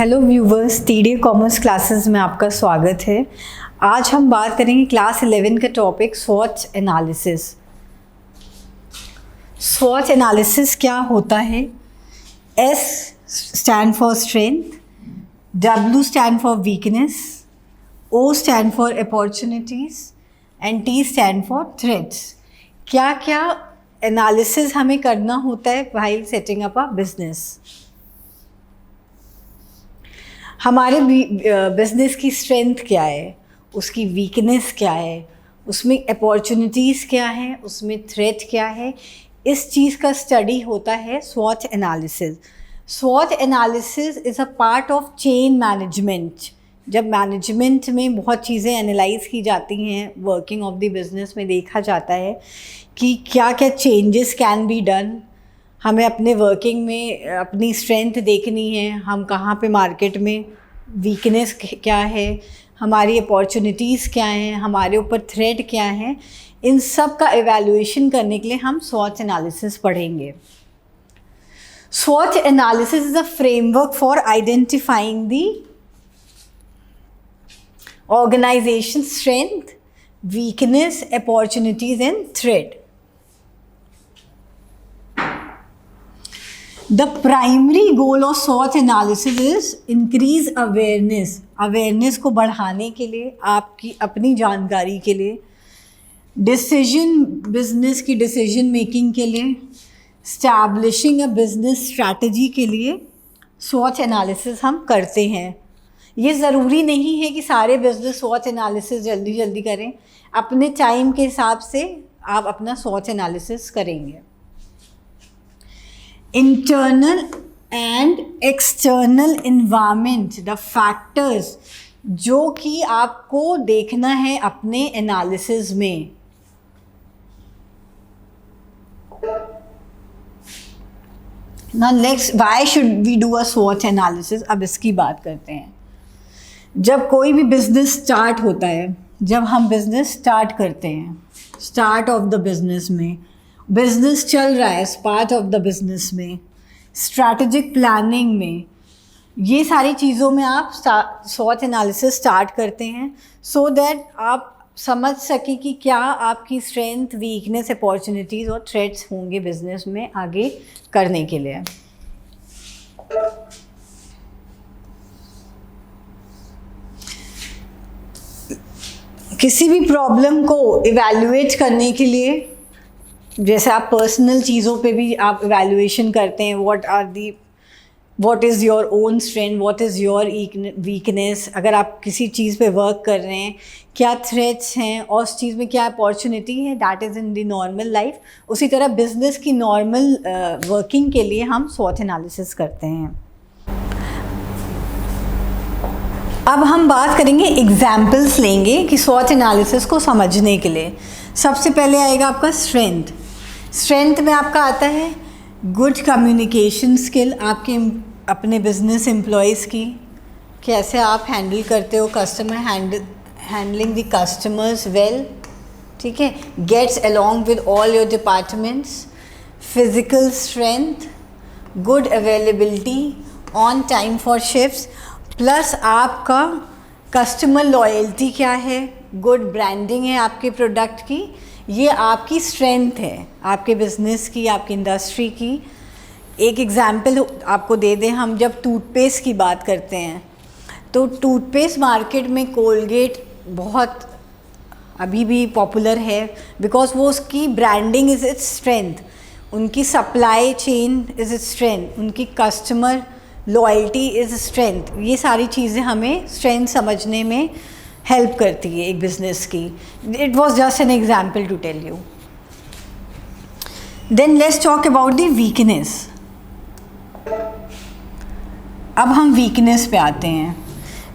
Hello viewers, TD commerce classes में आपका स्वागत है। आज हम बात करेंगे क्लास 11 का टॉपिक स्वॉट एनालिसिस। स्वॉट एनालिसिस क्या होता है? S stand for strength, W stand for weakness, O stand for opportunities and T stand for threats. क्या क्या एनालिसिस हमें करना होता है while setting up a business. हमारे बिजनेस की स्ट्रेंथ क्या है, उसकी वीकनेस क्या है, उसमें अपॉर्चुनिटीज़ क्या है, उसमें थ्रेट क्या है, इस चीज़ का स्टडी होता है स्वॉट एनालिसिस। स्वॉट analysis is a part of chain management. जब मैनेजमेंट में बहुत चीज़ें एनालाइज की जाती हैं, वर्किंग ऑफ द बिजनेस में देखा जाता है कि क्या क्या चेंजेस कैन बी डन। हमें अपने वर्किंग में अपनी स्ट्रेंथ देखनी है, हम कहाँ पे मार्केट में वीकनेस क्या है, हमारी अपॉर्चुनिटीज़ क्या हैं, हमारे ऊपर थ्रेट क्या है। इन सब का एवेल्युएशन करने के लिए हम स्वॉट एनालिसिस पढ़ेंगे। स्वॉट analysis is a framework for identifying the organization strength, weakness, opportunities and threat. The primary goal of SWOT analysis is increase awareness। Awareness को बढ़ाने के लिए, आपकी अपनी जानकारी के लिए, बिजनेस की डिसीजन मेकिंग के लिए, स्टैब्लिशिंग अ बिजनेस स्ट्रैटेजी के लिए SWOT एनालिसिस हम करते हैं। ये ज़रूरी नहीं है कि सारे बिजनेस SWOT एनालिसिस जल्दी जल्दी करें। अपने टाइम के हिसाब से आप अपना SWOT एनालिसिस करेंगे। Internal and external environment, the factors जो कि आपको देखना है अपने एनालिसिस में। Now next, why should we do a स्वॉट एनालिसिस। अब इसकी बात करते हैं। जब कोई भी बिजनेस स्टार्ट होता है, जब हम बिजनेस स्टार्ट करते हैं, स्टार्ट ऑफ द बिजनेस में, बिजनेस चल रहा है, पार्ट ऑफ द बिजनेस में, स्ट्रैटेजिक प्लानिंग में, ये सारी चीज़ों में आप स्वॉट एनालिसिस स्टार्ट करते हैं सो दैट आप समझ सकें कि क्या आपकी स्ट्रेंथ, वीकनेस, अपॉर्चुनिटीज़ और थ्रेट्स होंगे बिजनेस में आगे करने के लिए। किसी भी प्रॉब्लम को इवैल्यूएट करने के लिए, जैसे आप पर्सनल चीज़ों पे भी आप इवैल्यूएशन करते हैं, what is your own strength, what is your weakness. अगर आप किसी चीज़ पे वर्क कर रहे हैं, क्या थ्रेट्स हैं और उस चीज़ में क्या अपॉर्चुनिटी है, that is in the normal life. उसी तरह बिजनेस की नॉर्मल वर्किंग के लिए हम स्वॉट एनालिसिस करते हैं। अब हम बात करेंगे, एग्जाम्पल्स लेंगे कि स्वॉट एनालिसिस को समझने के लिए। सबसे पहले आएगा आपका स्ट्रेंथ। स्ट्रेंथ में आपका आता है गुड कम्युनिकेशन स्किल, आपके अपने बिजनेस एम्प्लॉयज़ की, कैसे आप हैंडल करते हो customer, handling the customers well, ठीक है, gets along with all your departments. Physical strength, good availability, on time for shifts, plus आपका कस्टमर लॉयल्टी क्या है, गुड ब्रांडिंग है आपके प्रोडक्ट की। ये आपकी स्ट्रेंथ है, आपके बिजनेस की, आपकी इंडस्ट्री की। एक एग्जांपल आपको दे दें, हम जब टूथपेस्ट की बात करते हैं तो टूथपेस्ट मार्केट में कोलगेट बहुत अभी भी पॉपुलर है, बिकॉज वो उसकी ब्रांडिंग इज़ इट्स स्ट्रेंथ, उनकी supply chain is its strength, उनकी कस्टमर लॉयल्टी इज़ स्ट्रेंथ। ये सारी चीज़ें हमें स्ट्रेंथ समझने में हेल्प करती है एक बिजनेस की। It was just an example to tell you. Then let's talk about the weakness. अब हम वीकनेस पे आते हैं।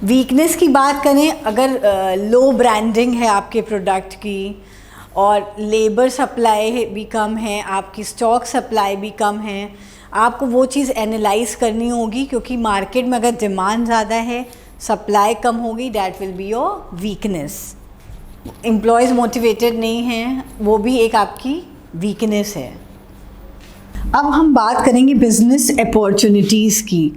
वीकनेस की बात करें, अगर लो ब्रांडिंग है आपके प्रोडक्ट की और लेबर सप्लाई भी कम है, आपकी स्टॉक सप्लाई भी कम है, आपको वो चीज़ एनालाइज करनी होगी, क्योंकि मार्केट में अगर डिमांड ज़्यादा है, सप्लाई कम होगी, that will be your weakness. Employees motivated नहीं हैं, वो भी एक आपकी वीकनेस है। अब हम बात करेंगे बिजनेस अपॉर्चुनिटीज़ की।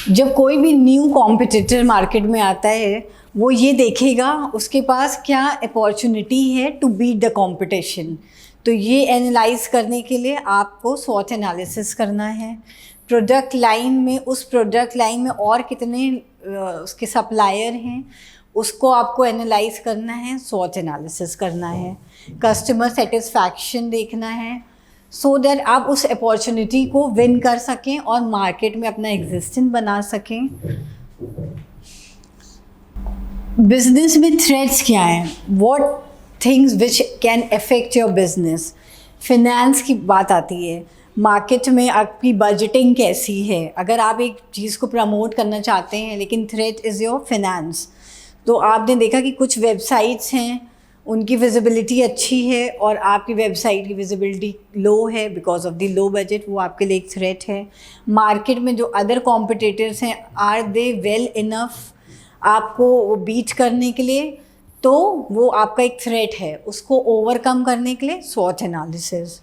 जब कोई भी न्यू कॉम्पिटिटर मार्केट में आता है, वो ये देखेगा उसके पास क्या अपॉर्चुनिटी है टू बीट द कंपटीशन। तो ये एनालाइज करने के लिए आपको स्वॉट एनालिसिस करना है। प्रोडक्ट लाइन में, उस प्रोडक्ट लाइन में और कितने उसके सप्लायर हैं, उसको आपको एनालाइज करना है, स्वॉट एनालिसिस करना है। कस्टमर सेटिस्फैक्शन देखना है, सो दैट आप उस अपॉर्चुनिटी को विन कर सकें और मार्केट में अपना एग्जिस्टेंस बना सकें। बिजनेस में थ्रेट्स क्या हैं? What things which can affect your business. Finance की बात आती है, मार्केट में आपकी बजटिंग कैसी है। अगर आप एक चीज़ को प्रमोट करना चाहते हैं लेकिन थ्रेट इज़ योर फिनेंस, तो आपने देखा कि कुछ वेबसाइट्स हैं उनकी विजिबिलिटी अच्छी है और आपकी वेबसाइट की विजिबिलिटी लो है because of the low budget, वो आपके लिए एक थ्रेट है। मार्केट में जो अदर कॉम्पिटिटर्स हैं, आर दे वेल इनफ आपको वो बीट करने के लिए, तो वो आपका एक थ्रेट है। उसको ओवरकम करने के लिए स्वॉट एनालिसिस।